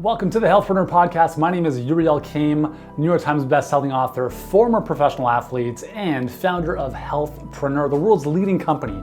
Welcome to the Healthpreneur Podcast. My name is Uriel Kame, New York Times bestselling author, former professional athlete, and founder of Healthpreneur, the world's leading company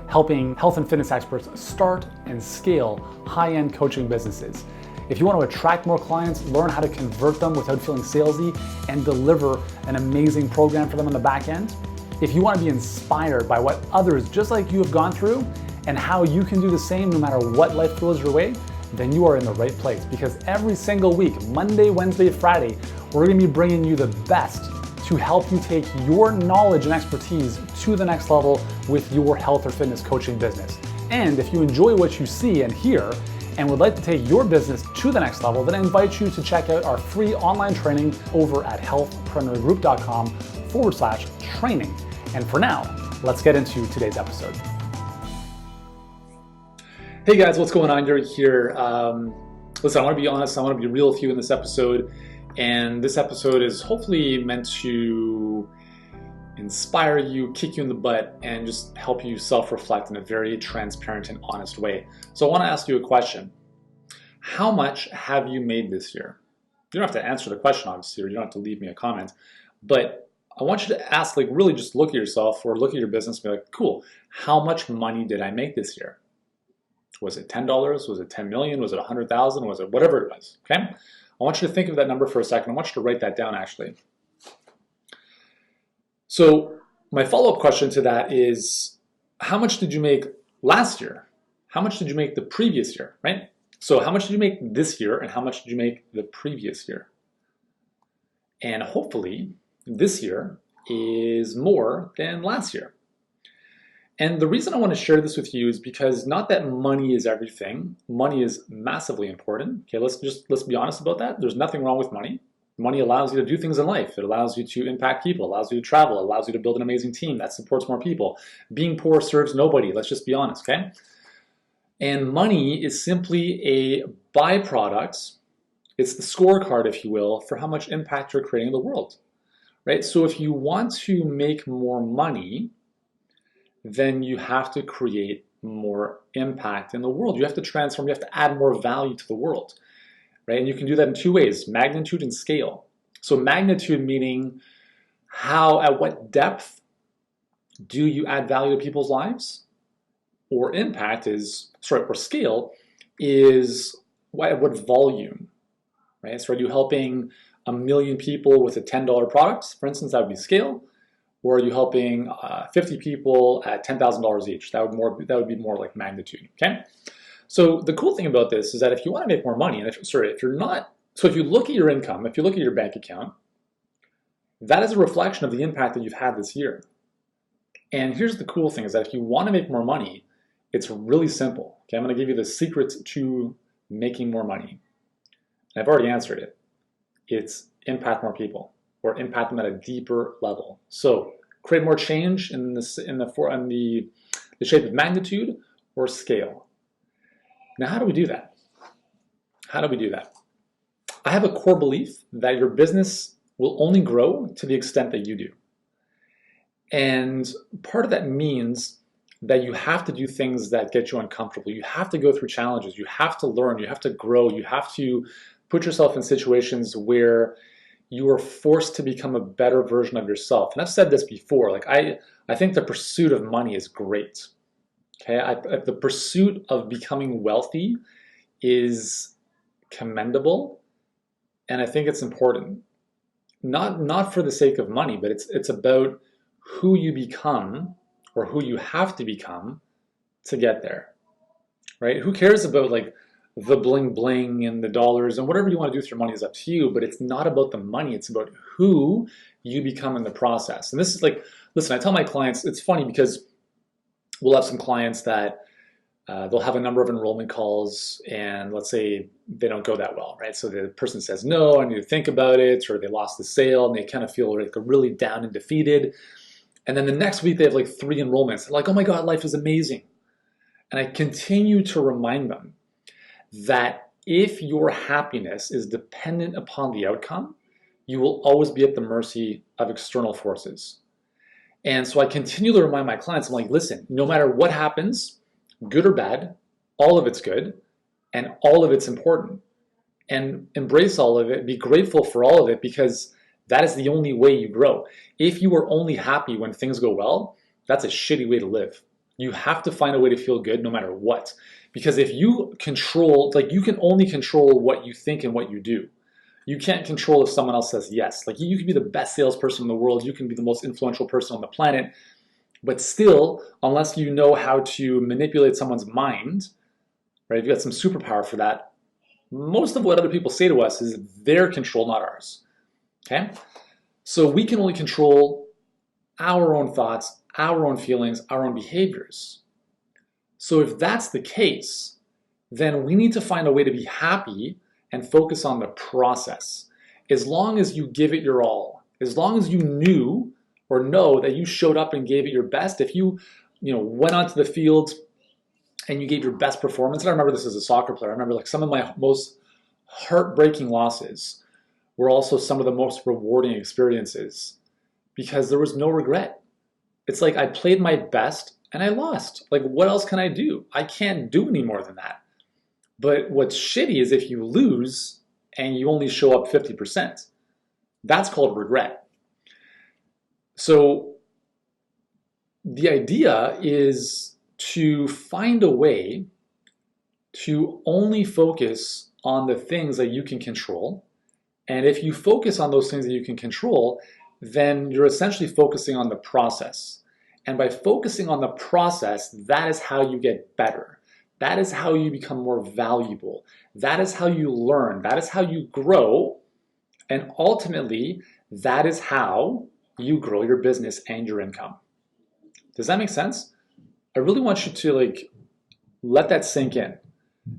helping health and fitness experts start and scale high-end coaching businesses. If you want to attract more clients, learn how to convert them without feeling salesy, and deliver an amazing program for them on the back end, if you want to be inspired by what others just like you have gone through and how you can do the same no matter what life throws your way, then you are in the right place, because every single week, Monday, Wednesday, Friday, we're going to be bringing you the best to help you take your knowledge and expertise to the next level with your health or fitness coaching business. And if you enjoy what you see and hear and would like to take your business to the next level, then I invite you to check out our free online training over at healthpreneurgroup.com/training. And for now, let's get into today's episode. Hey guys, what's going on? Yuri here. Listen, I want to be honest, I want to be real with you in this episode. And this episode is hopefully meant to inspire you, kick you in the butt, and just help you self-reflect in a very transparent and honest way. So I want to ask you a question. How much have you made this year? You don't have to answer the question, obviously, or you don't have to leave me a comment. But I want you to ask, really just look at yourself or look at your business and be like, cool, how much money did I make this year? Was it $10? Was it 10 million? Was it 100,000? Was it whatever it was? Okay? I want you to think of that number for a second. I want you to write that down actually. So my follow-up question to that is, how much did you make last year? How much did you make the previous year, right? So how much did you make this year and how much did you make the previous year? And hopefully this year is more than last year. And the reason I want to share this with you is because not that money is everything. Money is massively important. Okay, let's be honest about that. There's nothing wrong with money. Money allows you to do things in life. It allows you to impact people, allows you to travel, allows you to build an amazing team that supports more people. Being poor serves nobody. Let's just be honest, okay? And money is simply a byproduct. It's the scorecard, if you will, for how much impact you're creating in the world, right? So if you want to make more money, then you have to create more impact in the world. You have to transform, you have to add more value to the world, right? And you can do that in two ways, magnitude and scale. So magnitude meaning at what depth do you add value to people's lives? Or or scale is what volume, right? So are you helping 1 million people with a $10 product? For instance, that would be scale. Or are you helping 50 people at $10,000 each? That would be more like magnitude, okay? So the cool thing about this is that if you want to make more money, and if you look at your income, if you look at your bank account, that is a reflection of the impact that you've had this year. And here's the cool thing is that if you want to make more money, it's really simple, okay? I'm going to give you the secret to making more money. And I've already answered it. It's impact more people, or impact them at a deeper level. So create more change in the shape of magnitude or scale. Now, how do we do that? How do we do that? I have a core belief that your business will only grow to the extent that you do. And part of that means that you have to do things that get you uncomfortable. You have to go through challenges. You have to learn. You have to grow. You have to put yourself in situations where you are forced to become a better version of yourself. And I've said this before, I think the pursuit of money is great. Okay, the pursuit of becoming wealthy is commendable, and I think it's important. Not for the sake of money, but it's about who you become or who you have to become to get there, right? Who cares about the bling bling and the dollars and whatever you want to do with your money is up to you, but it's not about the money. It's about who you become in the process. And this is listen, I tell my clients, it's funny because we'll have some clients that they'll have a number of enrollment calls and let's say they don't go that well, right? So the person says, no, I need to think about it, or they lost the sale and they kind of feel really down and defeated. And then the next week they have 3 enrollments. They're like, oh my God, life is amazing. And I continue to remind them that if your happiness is dependent upon the outcome, you will always be at the mercy of external forces. And so I continue to remind my clients, I'm like, listen, no matter what happens, good or bad, all of it's good and all of it's important. and embrace all of it, be grateful for all of it, because that is the only way you grow. If you are only happy when things go well, that's a shitty way to live. You have to find a way to feel good no matter what. Because if you control, like, you can only control what you think and what you do. You can't control if someone else says yes. Like, you can be the best salesperson in the world, you can be the most influential person on the planet, but still, unless you know how to manipulate someone's mind, right? If you got some superpower for that, most of what other people say to us is their control, not ours. Okay? So we can only control our own thoughts, our own feelings, our own behaviors. So if that's the case, then we need to find a way to be happy and focus on the process. As long as you give it your all, as long as you knew or know that you showed up and gave it your best, if you went onto the field and you gave your best performance, and I remember this as a soccer player, I remember like some of my most heartbreaking losses were also some of the most rewarding experiences because there was no regret. It's like I played my best and I lost. Like, what else can I do? I can't do any more than that. But what's shitty is if you lose and you only show up 50%. That's called regret. So the idea is to find a way to only focus on the things that you can control. And if you focus on those things that you can control, then you're essentially focusing on the process. And by focusing on the process, that is how you get better. That is how you become more valuable. That is how you learn. That is how you grow. And ultimately, that is how you grow your business and your income. Does that make sense? I really want you to let that sink in.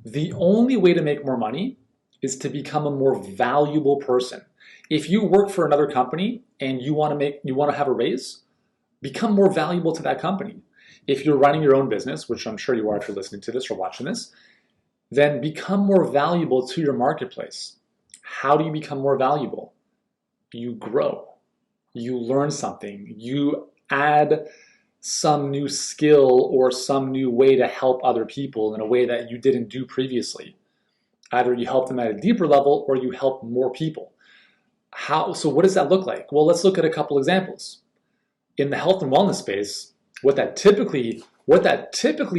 The only way to make more money is to become a more valuable person. If you work for another company and you want to have a raise, become more valuable to that company. If you're running your own business, which I'm sure you are if you're listening to this or watching this, then become more valuable to your marketplace. How do you become more valuable? You grow. You learn something. You add some new skill or some new way to help other people in a way that you didn't do previously. Either you help them at a deeper level or you help more people. So what does that look like? Well, let's look at a couple examples. In the health and wellness space, what that typically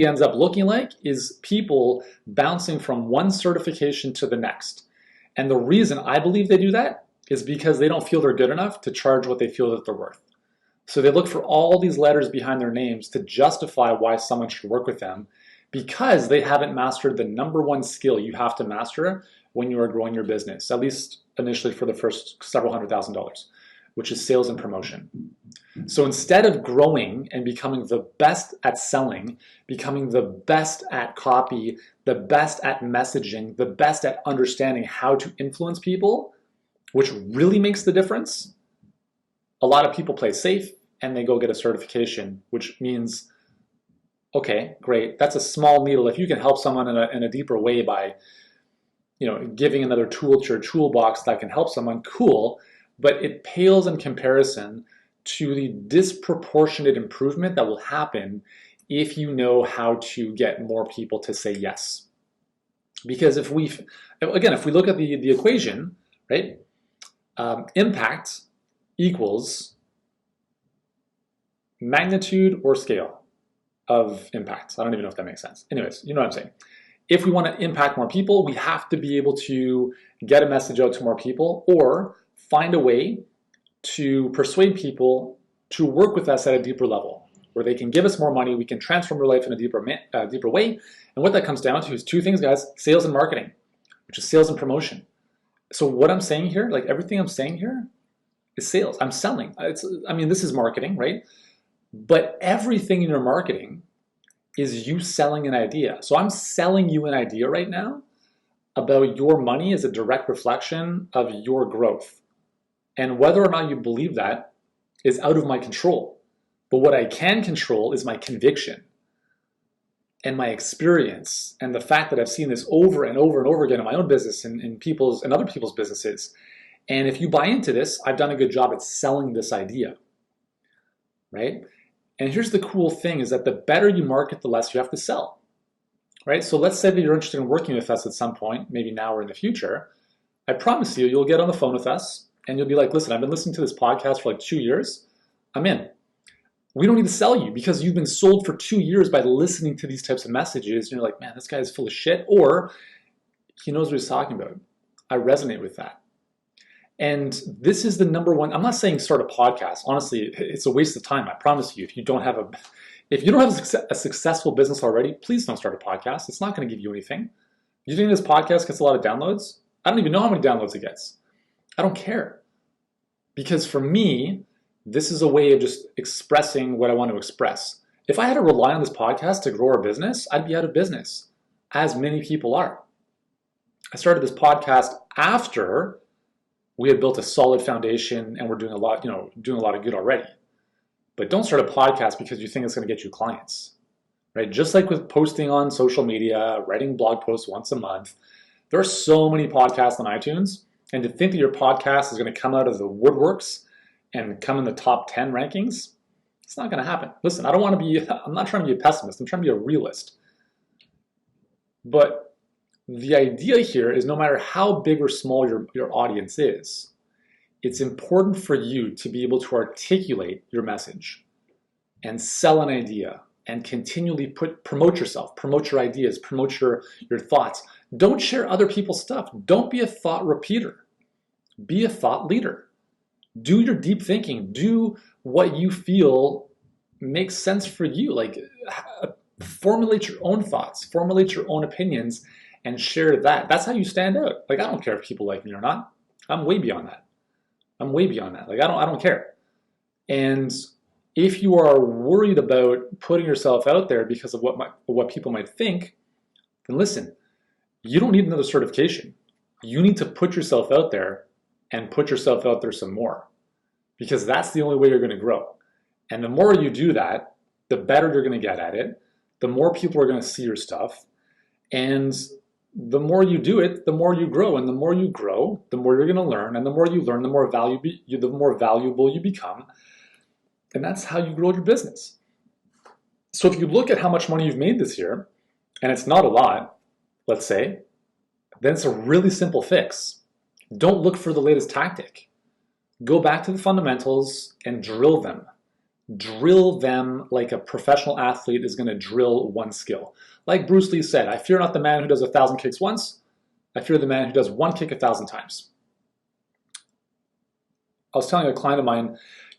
ends up looking like is people bouncing from one certification to the next. And the reason I believe they do that is because they don't feel they're good enough to charge what they feel that they're worth. So they look for all these letters behind their names to justify why someone should work with them, because they haven't mastered the number one skill you have to master when you are growing your business, at least initially for the first several $100,000, which is sales and promotion. So instead of growing and becoming the best at selling, becoming the best at copy, the best at messaging, the best at understanding how to influence people, which really makes the difference, a lot of people play safe and they go get a certification, which means, okay, great, that's a small needle. If you can help someone in a deeper way by giving another tool to your toolbox that can help someone, cool, but it pales in comparison to the disproportionate improvement that will happen if you know how to get more people to say yes. Because if we look at the equation, right, impact equals magnitude or scale of impact. I don't even know if that makes sense. Anyways, you know what I'm saying. If we want to impact more people, we have to be able to get a message out to more people or find a way to persuade people to work with us at a deeper level where they can give us more money, we can transform their life in a deeper way. And what that comes down to is two things, guys: sales and marketing, which is sales and promotion. So what I'm saying here, like everything I'm saying here, is sales. I'm selling. This is marketing, right? But everything in your marketing is you selling an idea. So I'm selling you an idea right now about your money as a direct reflection of your growth. And whether or not you believe that is out of my control. But what I can control is my conviction and my experience and the fact that I've seen this over and over and over again in my own business and in other people's businesses. And if you buy into this, I've done a good job at selling this idea, right? And here's the cool thing is that the better you market, the less you have to sell, right? So let's say that you're interested in working with us at some point, maybe now or in the future. I promise you, you'll get on the phone with us and you'll be like, listen, I've been listening to this podcast for like 2 years. I'm in. We don't need to sell you because you've been sold for 2 years by listening to these types of messages. And you're like, man, this guy is full of shit. Or he knows what he's talking about. I resonate with that. And this is the number one. I'm not saying start a podcast. Honestly, it's a waste of time. I promise you. If you don't have a successful business already, please don't start a podcast. It's not going to give you anything. You think this podcast gets a lot of downloads? I don't even know how many downloads it gets. I don't care. Because for me, this is a way of just expressing what I want to express. If I had to rely on this podcast to grow our business, I'd be out of business, as many people are. I started this podcast after we had built a solid foundation and we're doing a lot of good already. But don't start a podcast because you think it's going to get you clients, right? Just like with posting on social media, writing blog posts once a month, there are so many podcasts on iTunes, and to think that your podcast is going to come out of the woodworks and come in the top 10 rankings, it's not going to happen. Listen, I'm not trying to be a pessimist. I'm trying to be a realist. But the idea here is no matter how big or small your audience is, it's important for you to be able to articulate your message and sell an idea and continually promote yourself, promote your ideas, promote your thoughts. Don't share other people's stuff. Don't be a thought repeater. Be a thought leader. Do your deep thinking. Do what you feel makes sense for you. Like, formulate your own thoughts, formulate your own opinions, and share that. That's how you stand out. Like, I don't care if people like me or not. I'm way beyond that. Like, I don't care. And if you are worried about putting yourself out there because of what people might think, then listen, you don't need another certification. You need to put yourself out there and put yourself out there some more, because that's the only way you're going to grow. And the more you do that, the better you're going to get at it. The more people are going to see your stuff. And the more you do it, the more you grow. And the more you grow, the more you're going to learn. And the more you learn, the more valuable you become. And that's how you grow your business. So if you look at how much money you've made this year, and it's not a lot, let's say, then it's a really simple fix. Don't look for the latest tactic. Go back to the fundamentals and drill them. Drill them like a professional athlete is going to drill one skill. Like Bruce Lee said, I fear not the man who does 1,000 kicks once. I fear the man who does one kick 1,000 times. I was telling a client of mine,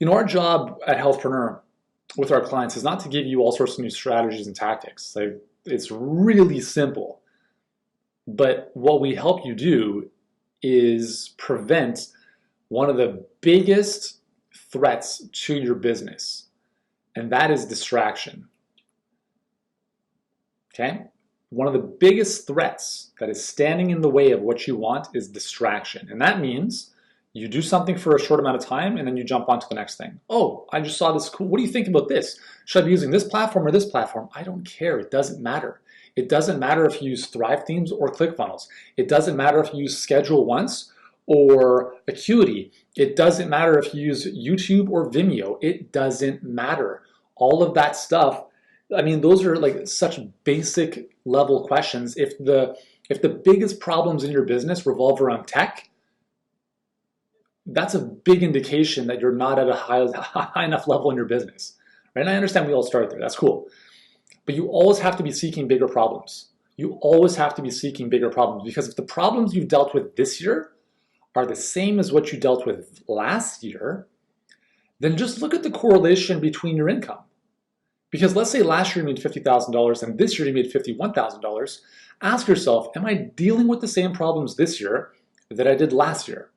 our job at Healthpreneur with our clients is not to give you all sorts of new strategies and tactics. Like, it's really simple. But what we help you do is prevent one of the biggest threats to your business, and that is distraction. Okay? One of the biggest threats that is standing in the way of what you want is distraction. And that means you do something for a short amount of time and then you jump onto the next thing. Oh, I just saw this cool. What do you think about this? Should I be using this platform or this platform? I don't care. It doesn't matter. It doesn't matter if you use Thrive Themes or ClickFunnels. It doesn't matter if you use Schedule Once or Acuity. It doesn't matter if you use YouTube or Vimeo. It doesn't matter. All of that stuff, I mean, those are like such basic level questions. If the biggest problems in your business revolve around tech, that's a big indication that you're not at a high enough level in your business. Right? And I understand we all start there. That's cool. But you always have to be seeking bigger problems. You always have to be seeking bigger problems, because if the problems you've dealt with this year are the same as what you dealt with last year, then just look at the correlation between your income. Because let's say last year you made $50,000 and this year you made $51,000. Ask yourself, am I dealing with the same problems this year that I did last year?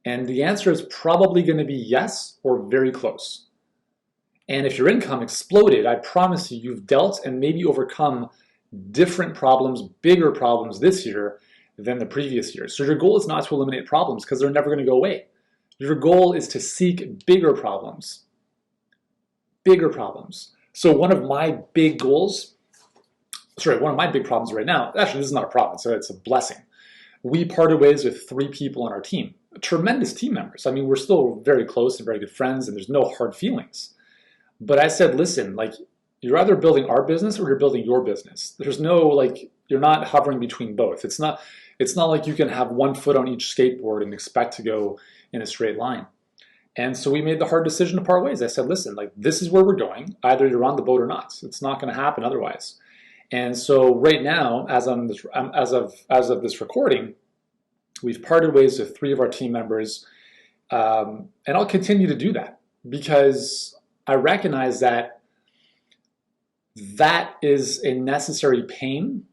And the answer is probably going to be yes, or very close. And if your income exploded, I promise you, you've dealt and maybe overcome different problems, bigger problems this year than the previous year. So your goal is not to eliminate problems, because they're never going to go away. Your goal is to seek bigger problems. Bigger problems. So one of my big problems right now, actually this is not a problem, so it's a blessing. We parted ways with 3 people on our team, tremendous team members. I mean, we're still very close and very good friends, and there's no hard feelings. But I said, listen, like, You're either building our business or you're building your business. There's no like, you're not hovering between both. It's not like you can have one foot on each skateboard and expect to go in a straight line. And so we made the hard decision to part ways. I said, listen, like this is where we're going. Either you're on the boat or not. It's not going to happen otherwise. And so right now, as of this recording, we've parted ways with 3 of our team members, and I'll continue to do that because I recognize that is a necessary pain,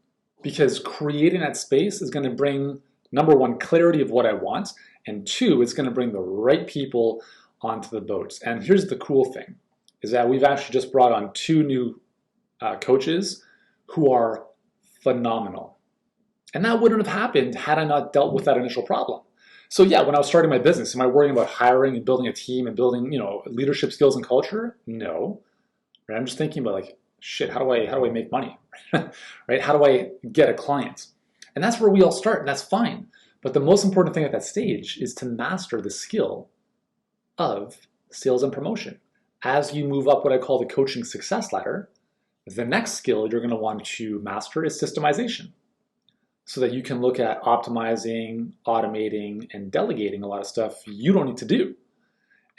because creating that space is going to bring, number one, clarity of what I want, and 2, it's going to bring the right people onto the boats. And here's the cool thing, is that we've actually just brought on 2 new coaches who are phenomenal. And that wouldn't have happened had I not dealt with that initial problem. So yeah, when I was starting my business, am I worrying about hiring and building a team and building, leadership skills and culture? No. Right? I'm just thinking about like, shit, how do I make money? Right? How do I get a client? And that's where we all start, and that's fine. But the most important thing at that stage is to master the skill of sales and promotion. As you move up what I call the coaching success ladder, the next skill you're going to want to master is systemization, so that you can look at optimizing, automating, and delegating a lot of stuff you don't need to do.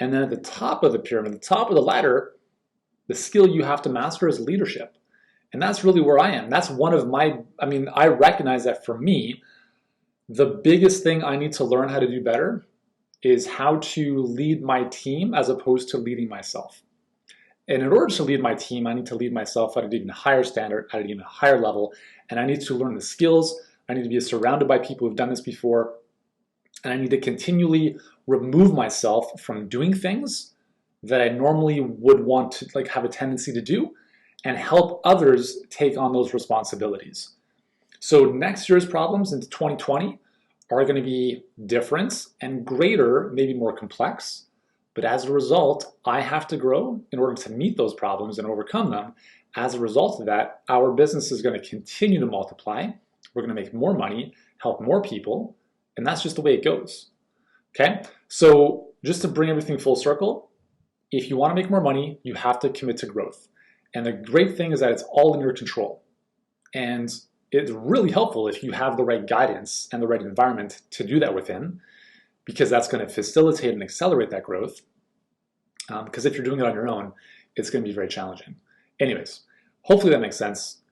And then at the top of the pyramid, the top of the ladder, the skill you have to master is leadership. And that's really where I am. That's one of I recognize that for me, the biggest thing I need to learn how to do better is how to lead my team as opposed to leading myself. And in order to lead my team, I need to lead myself at an even higher standard, at an even higher level, and I need to learn the skills. I need to be surrounded by people who've done this before, and I need to continually remove myself from doing things that I normally would want to have a tendency to do, and help others take on those responsibilities. So next year's problems into 2020 are going to be different and greater, maybe more complex. But as a result, I have to grow in order to meet those problems and overcome them. As a result of that, our business is going to continue to multiply. We're going to make more money, help more people, and that's just the way it goes. Okay? So just to bring everything full circle, if you want to make more money, you have to commit to growth. And the great thing is that it's all in your control. And it's really helpful if you have the right guidance and the right environment to do that within, because that's going to facilitate and accelerate that growth. Because if you're doing it on your own, it's going to be very challenging. Anyways, hopefully that makes sense.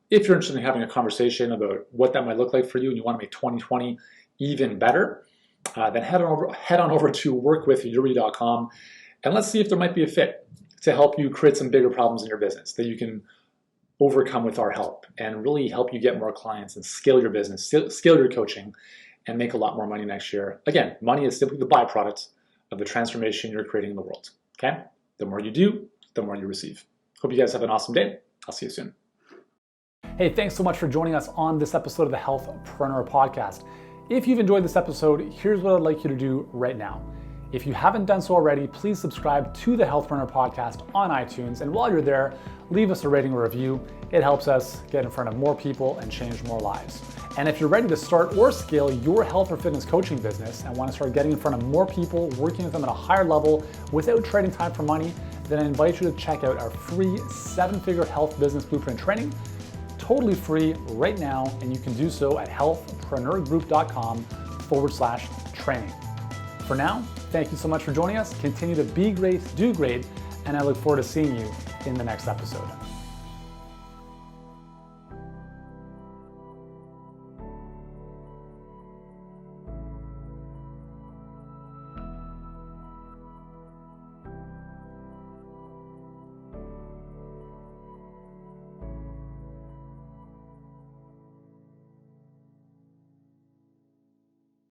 If you're interested in having a conversation about what that might look like for you and you want to make 2020 even better, then head on over to workwithyuri.com and let's see if there might be a fit to help you create some bigger problems in your business that you can overcome with our help and really help you get more clients and scale your business, scale your coaching, and make a lot more money next year. Again, money is simply the byproduct of the transformation you're creating in the world. Okay? The more you do, the more you receive. Hope you guys have an awesome day. I'll see you soon. Hey, thanks so much for joining us on this episode of the Healthpreneur Podcast. If you've enjoyed this episode, here's what I'd like you to do right now. If you haven't done so already, please subscribe to the Healthpreneur Podcast on iTunes. And while you're there, leave us a rating or review. It helps us get in front of more people and change more lives. And if you're ready to start or scale your health or fitness coaching business and want to start getting in front of more people, working with them at a higher level without trading time for money, then I invite you to check out our free 7-figure health business blueprint training, totally free right now. And you can do so at healthpreneurgroup.com/training. For now, thank you so much for joining us. Continue to be great, do great, and I look forward to seeing you in the next episode.